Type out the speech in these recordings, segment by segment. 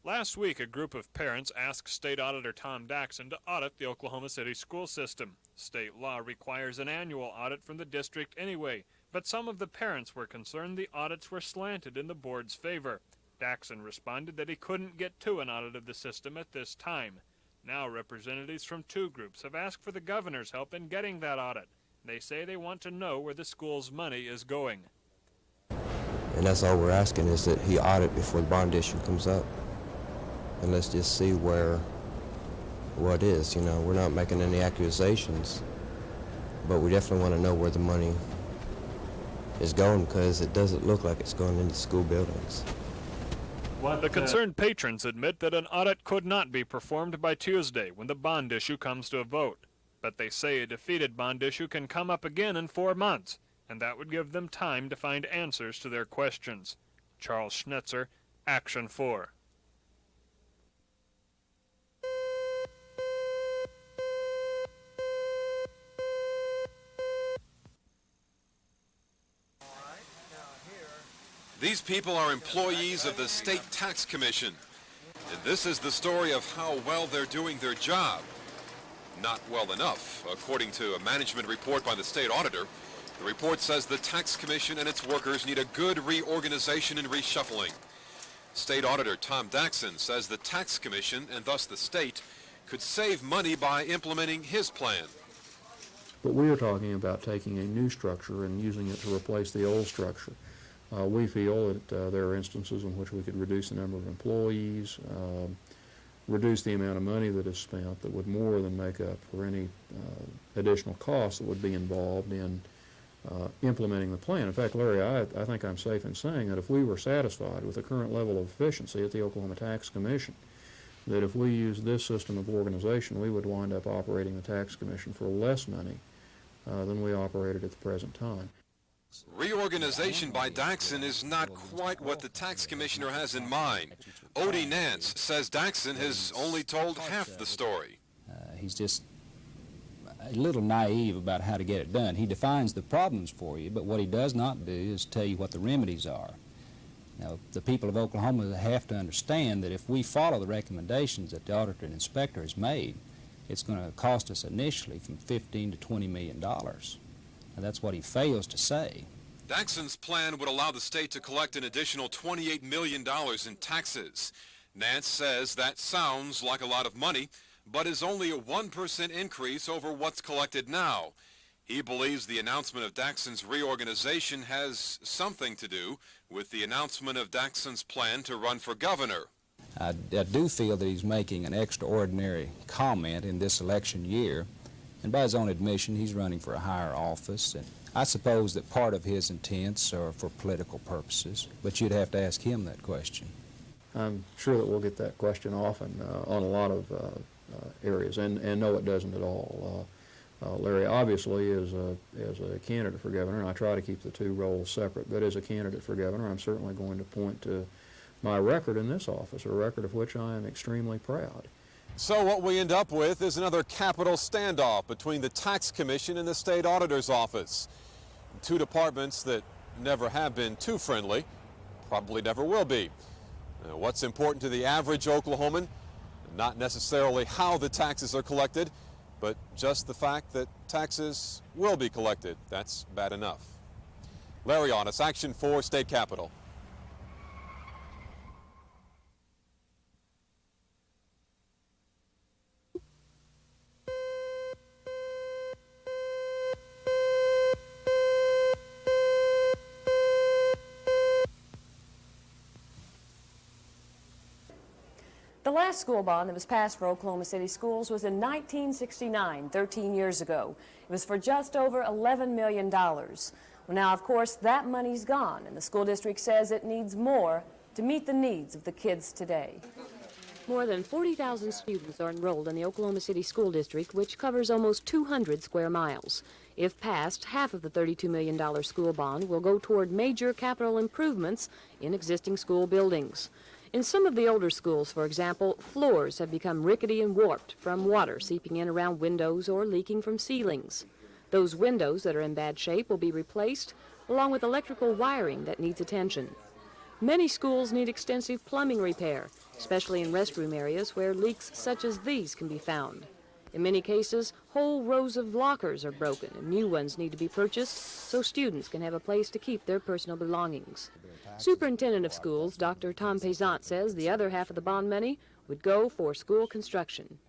Last week, a group of parents asked State Auditor Tom Daxon to audit the Oklahoma City school system. State law requires an annual audit from the district anyway, but some of the parents were concerned the audits were slanted in the board's favor. Daxon responded that he couldn't get to an audit of the system at this time. Now representatives from two groups have asked for the governor's help in getting that audit. They say they want to know where the school's money is going. And that's all we're asking, is that he audit before the bond issue comes up. And let's just see what is. You know, we're not making any accusations, but we definitely want to know where the money is going, because it doesn't look like it's going into school buildings. The concerned patrons admit that an audit could not be performed by Tuesday when the bond issue comes to a vote. But they say a defeated bond issue can come up again in 4 months, and that would give them time to find answers to their questions. Charles Schnitzer, Action 4. These people are employees of the State Tax Commission, and this is the story of how well they're doing their job. Not well enough, according to a management report by the state auditor. The report says the Tax Commission and its workers need a good reorganization and reshuffling. State Auditor Tom Daxon says the Tax Commission, and thus the state, could save money by implementing his plan. But we are talking about taking a new structure and using it to replace the old structure. We feel that there are instances in which we could reduce the number of employees, reduce the amount of money that is spent that would more than make up for any additional costs that would be involved in implementing the plan. In fact, Larry, I think I'm safe in saying that if we were satisfied with the current level of efficiency at the Oklahoma Tax Commission, that if we use this system of organization, we would wind up operating the Tax Commission for less money than we operated at the present time. Reorganization by Daxon is not quite what the tax commissioner has in mind. Odie Nance says Daxon has only told half the story. He's just a little naive about how to get it done. He defines the problems for you, but what he does not do is tell you what the remedies are. Now, the people of Oklahoma have to understand that if we follow the recommendations that the auditor and inspector has made, it's going to cost us initially from $15 to $20 million. And that's what he fails to say. Daxon's plan would allow the state to collect an additional $28 million in taxes. Nance says that sounds like a lot of money, but is only a 1% increase over what's collected now. He believes the announcement of Daxon's reorganization has something to do with the announcement of Daxon's plan to run for governor. I do feel that he's making an extraordinary comment in this election year. And by his own admission, he's running for a higher office. And I suppose that part of his intents are for political purposes, but you'd have to ask him that question. I'm sure that we'll get that question often on a lot of areas, and no, it doesn't at all. Larry obviously is a candidate for governor, and I try to keep the two roles separate, but as a candidate for governor, I'm certainly going to point to my record in this office, a record of which I am extremely proud. So what we end up with is another capital standoff between the Tax Commission and the State Auditor's Office. Two departments that never have been too friendly, probably never will be. What's important to the average Oklahoman? Not necessarily how the taxes are collected, but just the fact that taxes will be collected. That's bad enough. Larry Honest, Action 4, State Capitol. The last school bond that was passed for Oklahoma City schools was in 1969, 13 years ago. It was for just over $11 million. Well, now, of course, that money's gone, and the school district says it needs more to meet the needs of the kids today. More than 40,000 students are enrolled in the Oklahoma City School District, which covers almost 200 square miles. If passed, half of the $32 million school bond will go toward major capital improvements in existing school buildings. In some of the older schools, for example, floors have become rickety and warped from water seeping in around windows or leaking from ceilings. Those windows that are in bad shape will be replaced, along with electrical wiring that needs attention. Many schools need extensive plumbing repair, especially in restroom areas where leaks such as these can be found. In many cases, whole rows of lockers are broken and new ones need to be purchased so students can have a place to keep their personal belongings. Superintendent of Schools, Dr. Tom Pezant, says the other half of the bond money would go for school construction.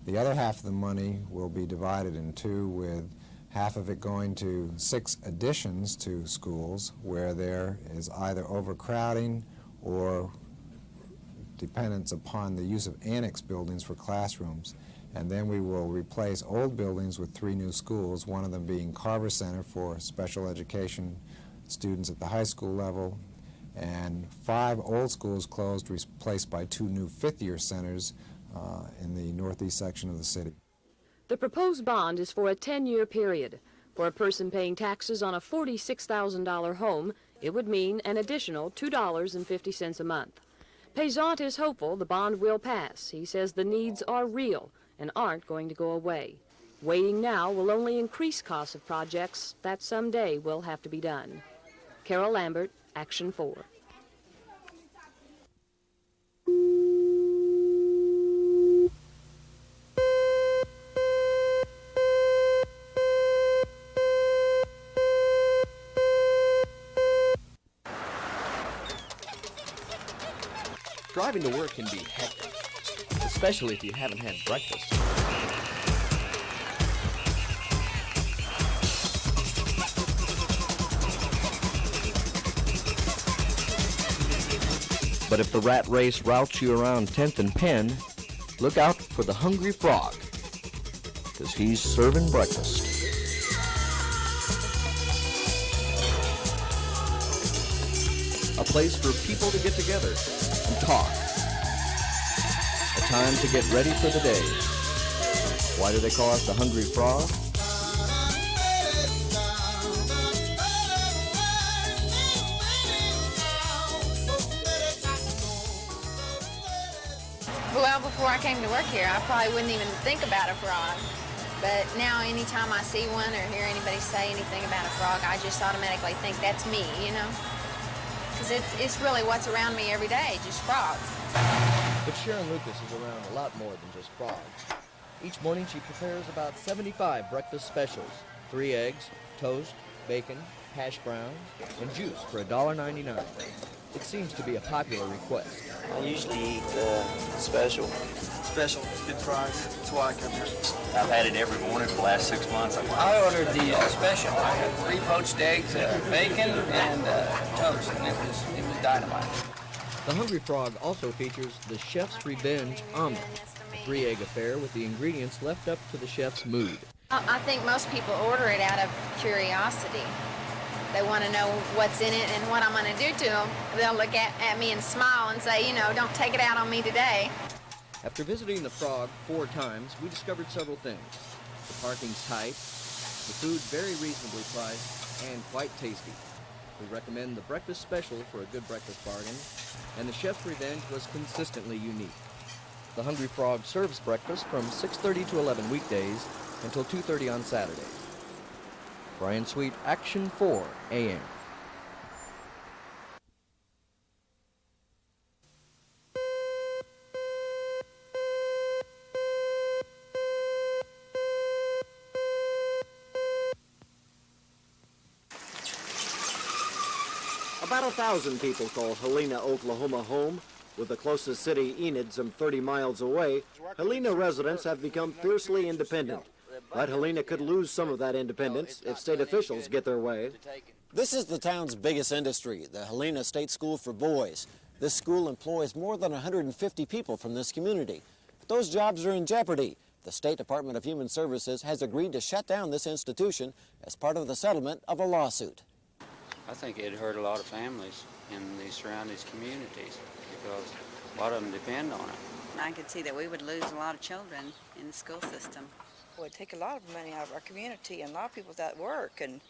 The other half of the money will be divided in two, with half of it going to 6 additions to schools where there is either overcrowding or dependence upon the use of annex buildings for classrooms. And then we will replace old buildings with 3 new schools, one of them being Carver Center for special education students at the high school level, and 5 old schools closed, replaced by 2 new 5th-year centers in the northeast section of the city. The proposed bond is for a 10-year period. For a person paying taxes on a $46,000 home, it would mean an additional $2.50 a month. Pezant is hopeful the bond will pass. He says the needs are real and aren't going to go away. Waiting now will only increase costs of projects that someday will have to be done. Carol Lambert, Action 4. Driving to work can be hectic, especially if you haven't had breakfast. But if the rat race routes you around 10th and Penn, look out for the Hungry Frog, because he's serving breakfast. A place for people to get together and talk. A time to get ready for the day. Why do they call it the Hungry Frog? Well, before I came to work here, I probably wouldn't even think about a frog. But now, anytime I see one or hear anybody say anything about a frog, I just automatically think that's me, you know? Because it's really what's around me every day, just frogs. But Sharon Lucas is around a lot more than just frogs. Each morning she prepares about 75 breakfast specials. 3 eggs, toast, bacon, hash browns, and juice for $1.99. It seems to be a popular request. I usually eat special. Special, good price. That's why I come here. I've had it every morning for the last 6 months. I ordered the special. I had 3 poached eggs, bacon, and toast, and it was dynamite. The Hungry Frog also features the Chef's Revenge Omelet, a 3-egg affair with the ingredients left up to the chef's mood. I think most people order it out of curiosity. They want to know what's in it and what I'm going to do to them. They'll look at me and smile and say, you know, don't take it out on me today. After visiting the Frog 4 times, we discovered several things. The parking's tight, the food very reasonably priced, and quite tasty. We recommend the breakfast special for a good breakfast bargain, and the Chef's Revenge was consistently unique. The Hungry Frog serves breakfast from 6:30 to 11 weekdays until 2:30 on Saturday. Brian Sweet, Action 4 AM. About 1,000 people call Helena, Oklahoma home. With the closest city, Enid, some 30 miles away, Helena residents have become fiercely independent. But Helena could lose some of that independence if state officials get their way. This is the town's biggest industry, the Helena State School for Boys. This school employs more than 150 people from this community. But those jobs are in jeopardy. The State Department of Human Services has agreed to shut down this institution as part of the settlement of a lawsuit. I think it'd hurt a lot of families in the surrounding communities because a lot of them depend on it. I could see that we would lose a lot of children in the school system. It would take a lot of money out of our community and a lot of people that work and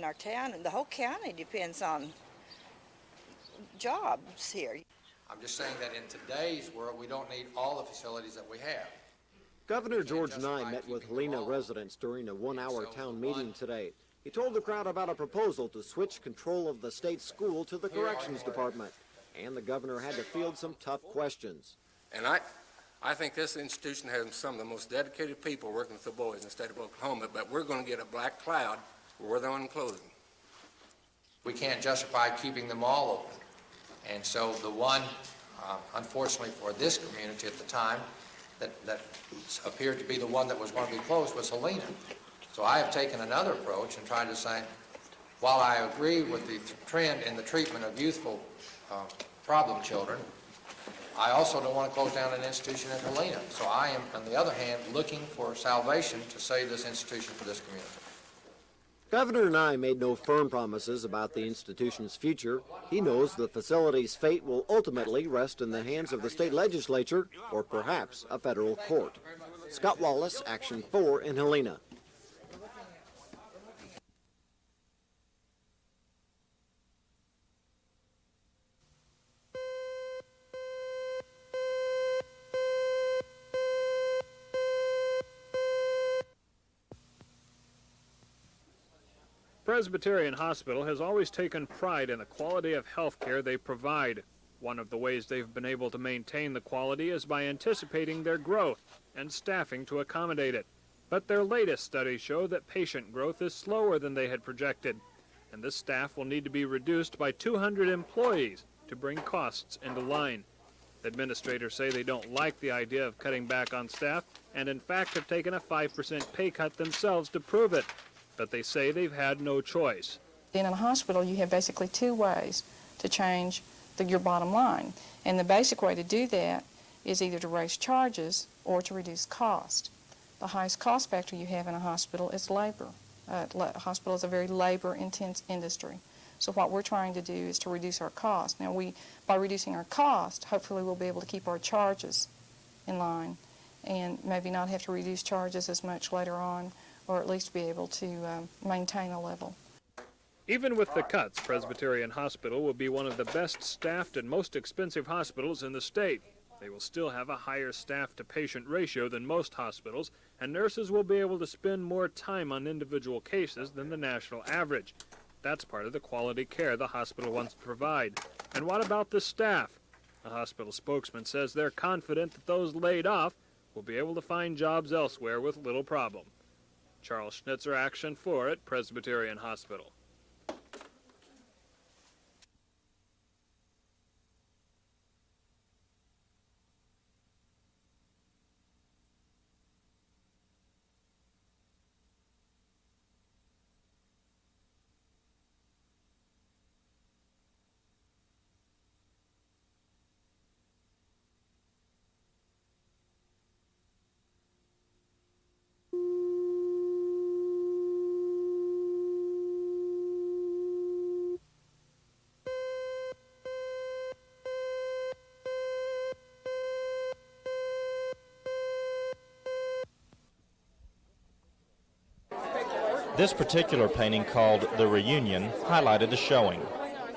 our town and the whole county depends on jobs here. I'm just saying that in today's world, we don't need all the facilities that we have. Governor George Nigh met with Helena residents during a 1-hour town meeting today. He told the crowd about a proposal to switch control of the state school to the corrections department, and the governor had to field some tough questions. And I think this institution has some of the most dedicated people working with the boys in the state of Oklahoma, but we're going to get a black cloud where we're the one closing. We can't justify keeping them all open. And so the one, unfortunately for this community at the time, that appeared to be the one that was going to be closed was Helena. So I have taken another approach and tried to say, while I agree with the trend in the treatment of youthful problem children, I also don't want to close down an institution at Helena. So I am, on the other hand, looking for salvation to save this institution for this community. Governor Nigh made no firm promises about the institution's future. He knows the facility's fate will ultimately rest in the hands of the state legislature or perhaps a federal court. Scott Wallace, Action 4 in Helena. Presbyterian Hospital has always taken pride in the quality of health care they provide. One of the ways they've been able to maintain the quality is by anticipating their growth and staffing to accommodate it. But their latest studies show that patient growth is slower than they had projected, and this staff will need to be reduced by 200 employees to bring costs into line. Administrators say they don't like the idea of cutting back on staff and in fact have taken a 5% pay cut themselves to prove it. But they say they've had no choice. In a hospital, you have basically two ways to change your bottom line. And the basic way to do that is either to raise charges or to reduce cost. The highest cost factor you have in a hospital is labor. A hospital is a very labor-intense industry. So what we're trying to do is to reduce our cost. Now, by reducing our cost, hopefully we'll be able to keep our charges in line and maybe not have to reduce charges as much later on, or at least be able to maintain a level. Even with the cuts, Presbyterian Hospital will be one of the best staffed and most expensive hospitals in the state. They will still have a higher staff-to-patient ratio than most hospitals, and nurses will be able to spend more time on individual cases than the national average. That's part of the quality care the hospital wants to provide. And what about the staff? A hospital spokesman says they're confident that those laid off will be able to find jobs elsewhere with little problem. Charles Schnitzer, Action 4 at Presbyterian Hospital. This particular painting, called The Reunion, highlighted the showing.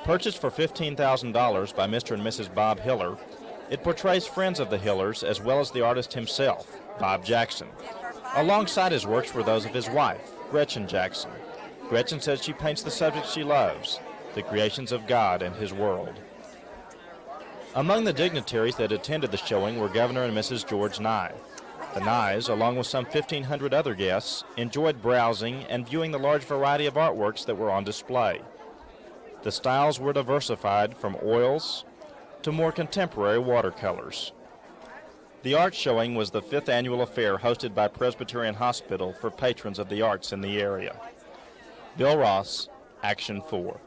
Purchased for $15,000 by Mr. and Mrs. Bob Hiller, it portrays friends of the Hillers as well as the artist himself, Bob Jackson. Alongside his works were those of his wife, Gretchen Jackson. Gretchen says she paints the subjects she loves, the creations of God and His world. Among the dignitaries that attended the showing were Governor and Mrs. George Nigh. The Nighs, along with some 1,500 other guests, enjoyed browsing and viewing the large variety of artworks that were on display. The styles were diversified from oils to more contemporary watercolors. The art showing was the 5th annual affair hosted by Presbyterian Hospital for patrons of the arts in the area. Bill Ross, Action 4.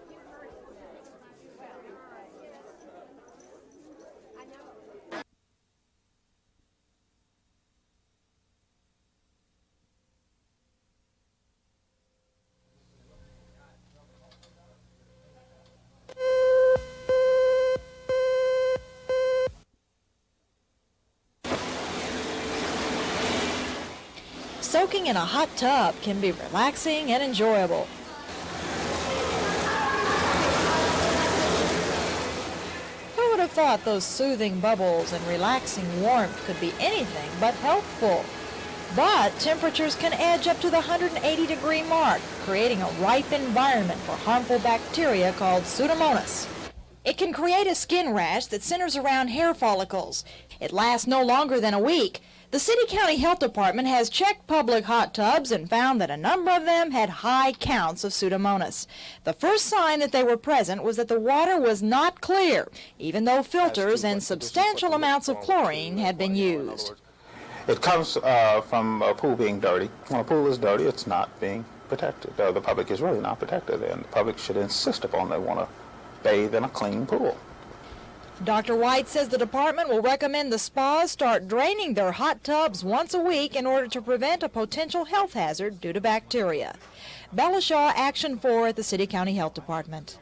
Soaking in a hot tub can be relaxing and enjoyable. Who would have thought those soothing bubbles and relaxing warmth could be anything but healthful? But temperatures can edge up to the 180-degree mark, creating a ripe environment for harmful bacteria called Pseudomonas. It can create a skin rash that centers around hair follicles. It lasts no longer than a week. The City-County Health Department has checked public hot tubs and found that a number of them had high counts of Pseudomonas. The first sign that they were present was that the water was not clear, even though filters and substantial amounts of chlorine had been used. It comes from a pool being dirty. When a pool is dirty, it's not being protected. The public is really not protected, and the public should insist upon they want to bathe in a clean pool. Dr. White says the department will recommend the spas start draining their hot tubs once a week in order to prevent a potential health hazard due to bacteria. Bella Shaw, Action 4 at the City County Health Department.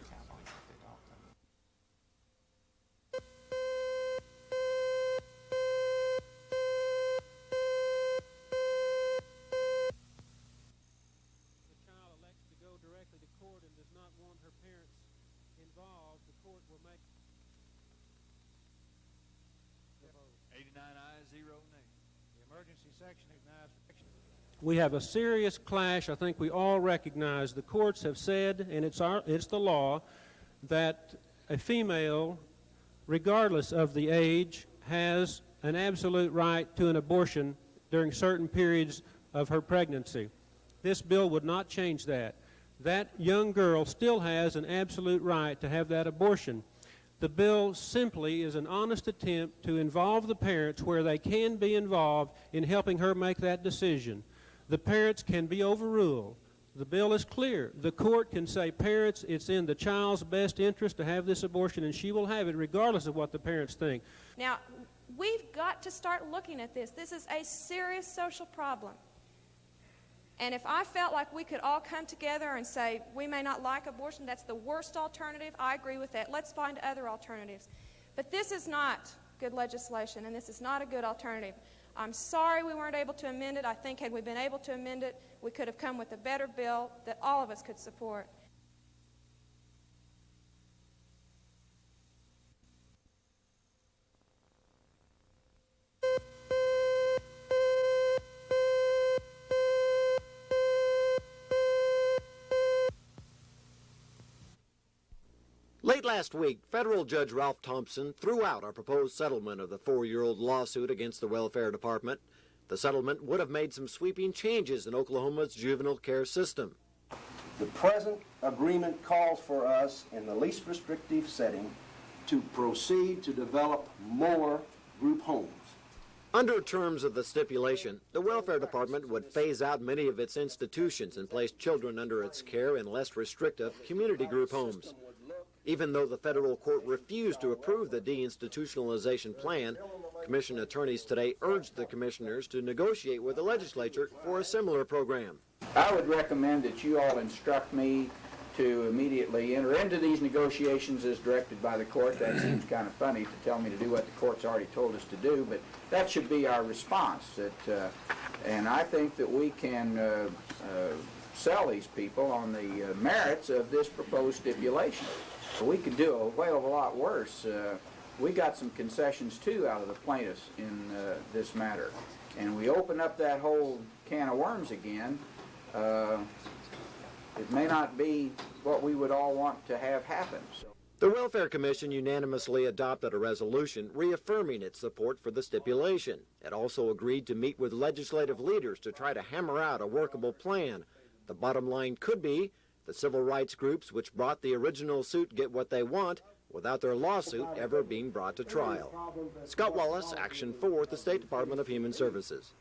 We have a serious clash. I think we all recognize the courts have said, and it's the law, that a female, regardless of the age, has an absolute right to an abortion during certain periods of her pregnancy. This bill would not change that. That young girl still has an absolute right to have that abortion. The bill simply is an honest attempt to involve the parents where they can be involved in helping her make that decision. The parents can be overruled. The bill is clear. The court can say, parents, it's in the child's best interest to have this abortion, and she will have it regardless of what the parents think. Now, we've got to start looking at this. This is a serious social problem. And if I felt like we could all come together and say, we may not like abortion, that's the worst alternative, I agree with that. Let's find other alternatives. But this is not good legislation, and this is not a good alternative. I'm sorry we weren't able to amend it. I think had we been able to amend it, we could have come with a better bill that all of us could support. Late last week, federal Judge Ralph Thompson threw out our proposed settlement of the 4-year-old lawsuit against the Welfare Department. The settlement would have made some sweeping changes in Oklahoma's juvenile care system. The present agreement calls for us, in the least restrictive setting, to proceed to develop more group homes. Under terms of the stipulation, the Welfare Department would phase out many of its institutions and place children under its care in less restrictive community group homes. Even though the federal court refused to approve the deinstitutionalization plan, commission attorneys today urged the commissioners to negotiate with the legislature for a similar program. I would recommend that you all instruct me to immediately enter into these negotiations as directed by the court. That seems kind of funny to tell me to do what the court's already told us to do, but that should be our response. And I think that we can sell these people on the merits of this proposed stipulation. We could do a whale of a lot worse. We got some concessions, too, out of the plaintiffs in this matter. And we open up that whole can of worms again. It may not be what we would all want to have happen. The Welfare Commission unanimously adopted a resolution reaffirming its support for the stipulation. It also agreed to meet with legislative leaders to try to hammer out a workable plan. The bottom line could be the civil rights groups which brought the original suit get what they want without their lawsuit ever being brought to trial. Scott Wallace, Action 4 at the State Department of Human Services.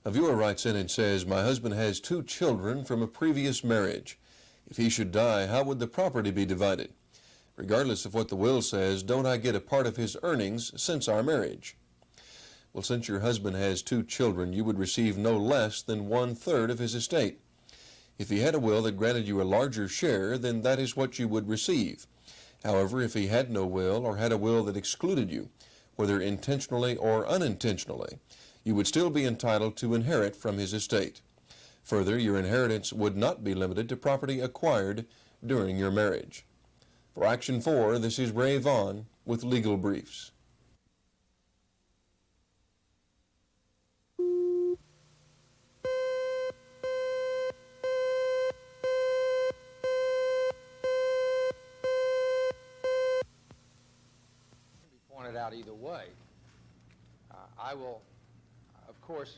A viewer writes in and says, my husband has 2 children from a previous marriage. If he should die, how would the property be divided? Regardless of what the will says, don't I get a part of his earnings since our marriage? Well, since your husband has 2 children, you would receive no less than 1/3 of his estate. If he had a will that granted you a larger share, then that is what you would receive. However, if he had no will or had a will that excluded you, whether intentionally or unintentionally, you would still be entitled to inherit from his estate. Further, your inheritance would not be limited to property acquired during your marriage. For Action 4, this is Ray Vaughn with Legal Briefs. Pointed out either way. I will, of course,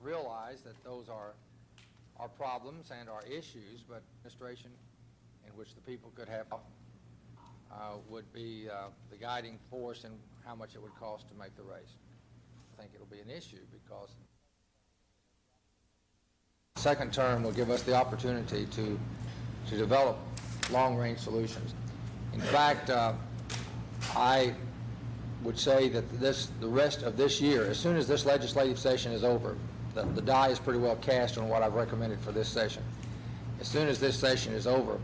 realize that those are problems and are issues, but administration in which the people could have would be the guiding force in how much it would cost to make the race. I think it'll be an issue because the second term will give us the opportunity to develop long-range solutions. In fact, I would say that the rest of this year, as soon as this legislative session is over, the die is pretty well cast on what I've recommended for this session. As soon as this session is over,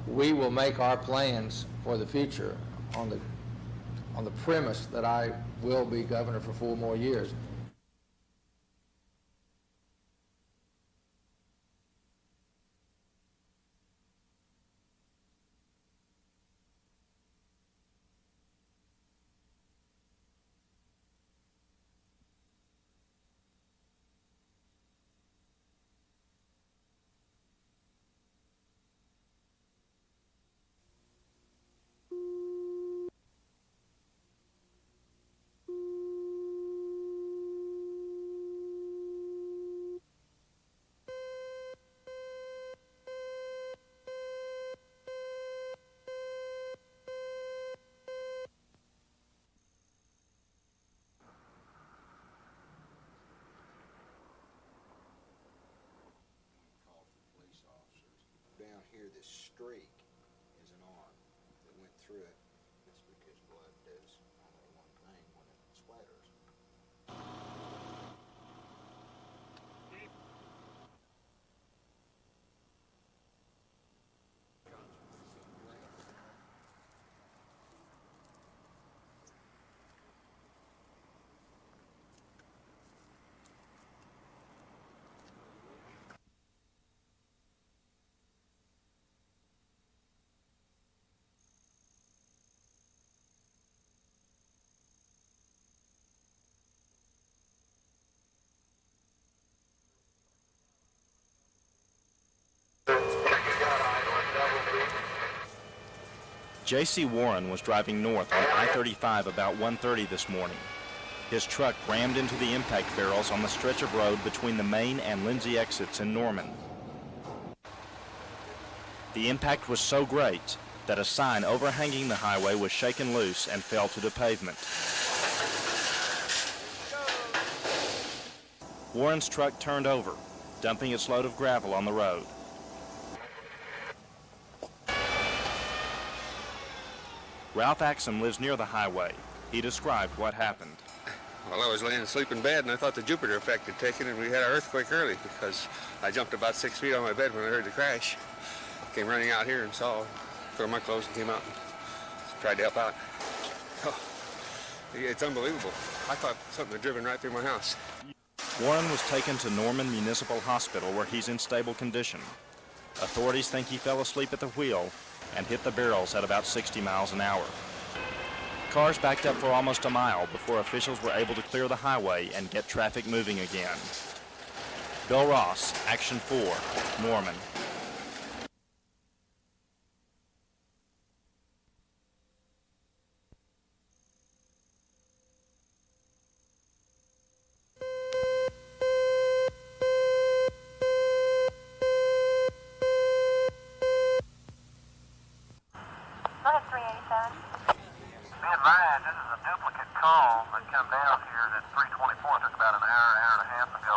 we will make our plans for the future on the premise that I will be governor for 4 more years. Down here, this streak is an arm that went through it. It's because blood does only one thing when it splatters. J.C. Warren was driving north on I-35 about 1:30 this morning. His truck rammed into the impact barrels on the stretch of road between the Main and Lindsay exits in Norman. The impact was so great that a sign overhanging the highway was shaken loose and fell to the pavement. Warren's truck turned over, dumping its load of gravel on the road. Ralph Axum lives near the highway. He described what happened. Well, I was laying asleep in bed, and I thought the Jupiter effect had taken, and we had an earthquake early because I jumped about 6 feet on my bed when I heard the crash. Came running out here and saw, put on my clothes and came out and tried to help out. Oh, it's unbelievable. I thought something had driven right through my house. Warren was taken to Norman Municipal Hospital where he's in stable condition. Authorities think he fell asleep at the wheel and hit the barrels at about 60 miles an hour. Cars backed up for almost a mile before officials were able to clear the highway and get traffic moving again. Bill Ross, Action 4, Norman. Be advised, this is a duplicate call that come down here that 324 took about an hour and a half ago.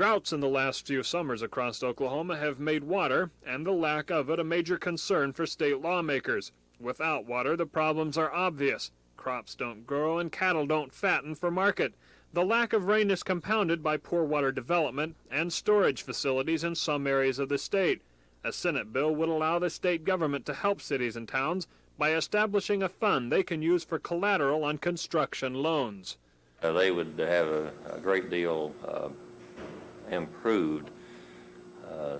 Droughts in the last few summers across Oklahoma have made water, and the lack of it, a major concern for state lawmakers. Without water, the problems are obvious. Crops don't grow and cattle don't fatten for market. The lack of rain is compounded by poor water development and storage facilities in some areas of the state. A Senate bill would allow the state government to help cities and towns by establishing a fund they can use for collateral on construction loans. They would have a great deal improved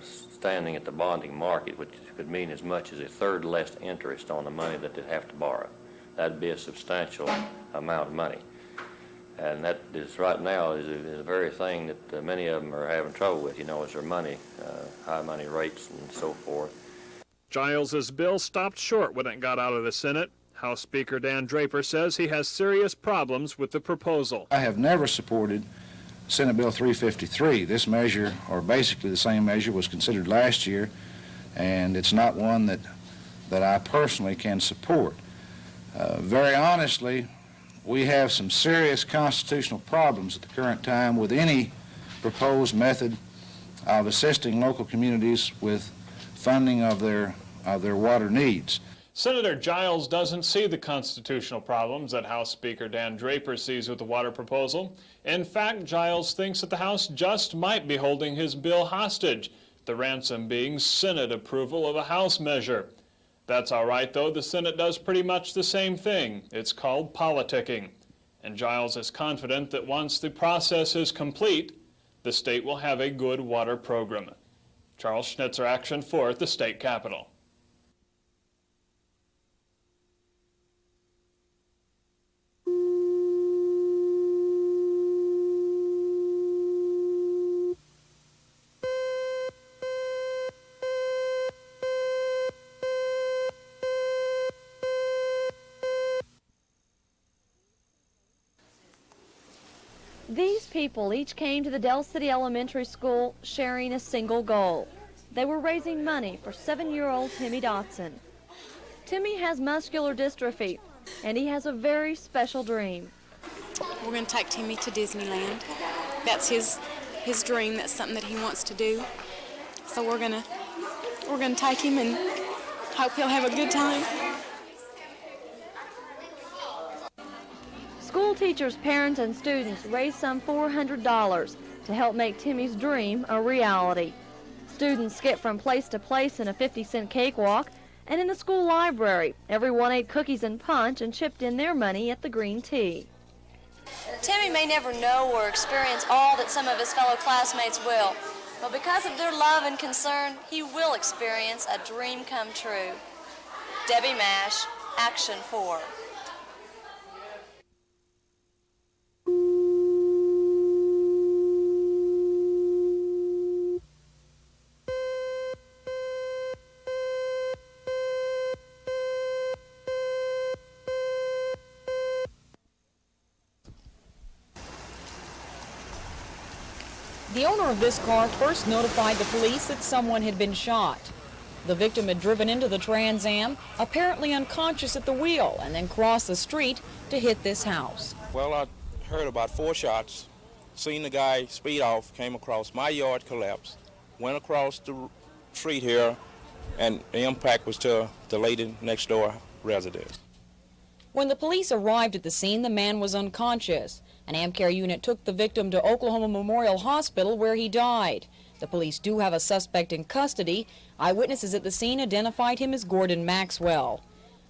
standing at the bonding market, which could mean as much as a third less interest on the money that they'd have to borrow. That'd be a substantial amount of money. And that is right now is a very thing that many of them are having trouble with, is their money, high money rates and so forth. Giles's bill stopped short when it got out of the Senate. House Speaker Dan Draper says he has serious problems with the proposal. I have never supported Senate Bill 353. This measure, or basically the same measure, was considered last year, and it's not one that I personally can support. Very honestly, we have some serious constitutional problems at the current time with any proposed method of assisting local communities with funding of their water needs. Senator Giles doesn't see the constitutional problems that House Speaker Dan Draper sees with the water proposal. In fact, Giles thinks that the House just might be holding his bill hostage, the ransom being Senate approval of a House measure. That's all right, though. The Senate does pretty much the same thing. It's called politicking. And Giles is confident that once the process is complete, the state will have a good water program. Charles Schnitzer, Action 4 at the state capitol. These people each came to the Dell City Elementary School sharing a single goal. They were raising money for 7-year-old Timmy Dotson. Timmy has muscular dystrophy, and he has a very special dream. We're going to take Timmy to Disneyland. That's his dream. That's something that he wants to do. So we're going to take him and hope he'll have a good time. School teachers, parents, and students raised some $400 to help make Timmy's dream a reality. Students skipped from place to place in a 50-cent cakewalk, and in the school library, everyone ate cookies and punch and chipped in their money at the green tea. Timmy may never know or experience all that some of his fellow classmates will, but because of their love and concern, he will experience a dream come true. Debbie Mash, Action 4. The owner of this car first notified the police that someone had been shot. The victim had driven into the Trans Am, apparently unconscious at the wheel, and then crossed the street to hit this house. Well, I heard about 4 shots, seen the guy speed off, came across my yard, collapsed, went across the street here, and the impact was to the lady next door residence. When the police arrived at the scene, the man was unconscious. An AmCare unit took the victim to Oklahoma Memorial Hospital, where he died. The police do have a suspect in custody. Eyewitnesses at the scene identified him as Gordon Maxwell.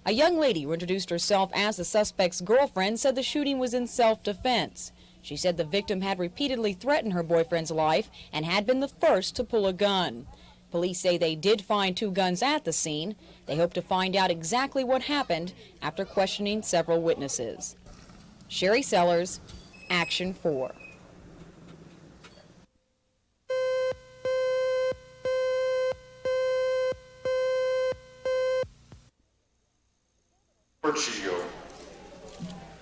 A young lady who introduced herself as the suspect's girlfriend said the shooting was in self-defense. She said the victim had repeatedly threatened her boyfriend's life and had been the first to pull a gun. Police say they did find 2 guns at the scene. They hope to find out exactly what happened after questioning several witnesses. Sherry Sellers, Action 4.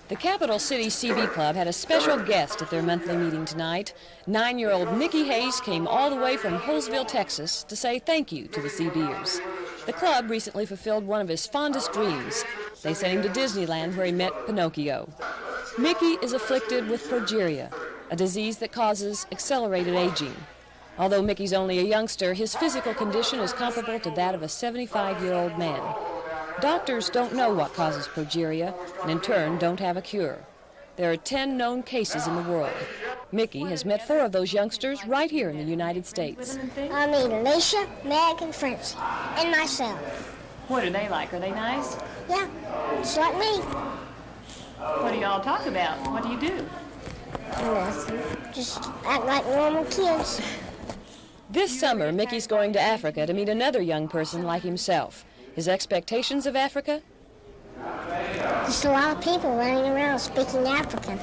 The Capital City CV Club had a special guest at their monthly meeting tonight. 9-year-old Mickey Hayes came all the way from Holesville, Texas, to say thank you to the CBers. The club recently fulfilled one of his fondest dreams. They sent him to Disneyland, where he met Pinocchio. Mickey is afflicted with progeria, a disease that causes accelerated aging. Although Mickey's only a youngster, his physical condition is comparable to that of a 75-year-old man. Doctors don't know what causes progeria, and in turn don't have a cure. There are 10 known cases in the world. Mickey has met 4 of those youngsters right here in the United States. I meet Alicia, Meg, and Francie, and myself. What are they like? Are they nice? Yeah, just like me. What do y'all talk about? What do you do? Nothing. Just act like normal kids. This summer, Mickey's going to Africa to meet another young person like himself. His expectations of Africa? Just a lot of people running around speaking African.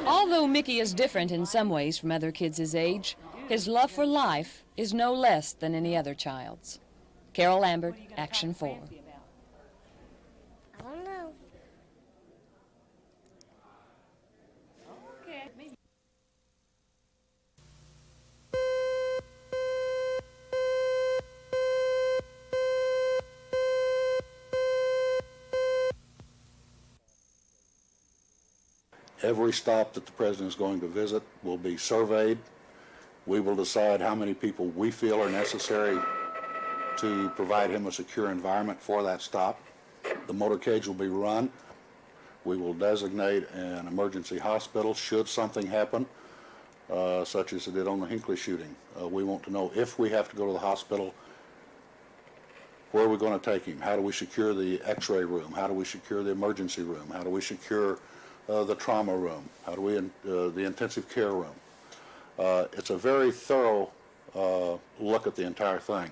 Although Mickey is different in some ways from other kids his age, his love for life is no less than any other child's. Carol Lambert, Action 4. I don't know. Every stop that the president is going to visit will be surveyed. We will decide how many people we feel are necessary to provide him a secure environment for that stop. The motorcade will be run. We will designate an emergency hospital should something happen, such as it did on the Hinckley shooting. We want to know if we have to go to the hospital, where are we going to take him? How do we secure the x-ray room? How do we secure the emergency room? How do we secure the trauma room? How do we, the intensive care room? It's a very thorough look at the entire thing.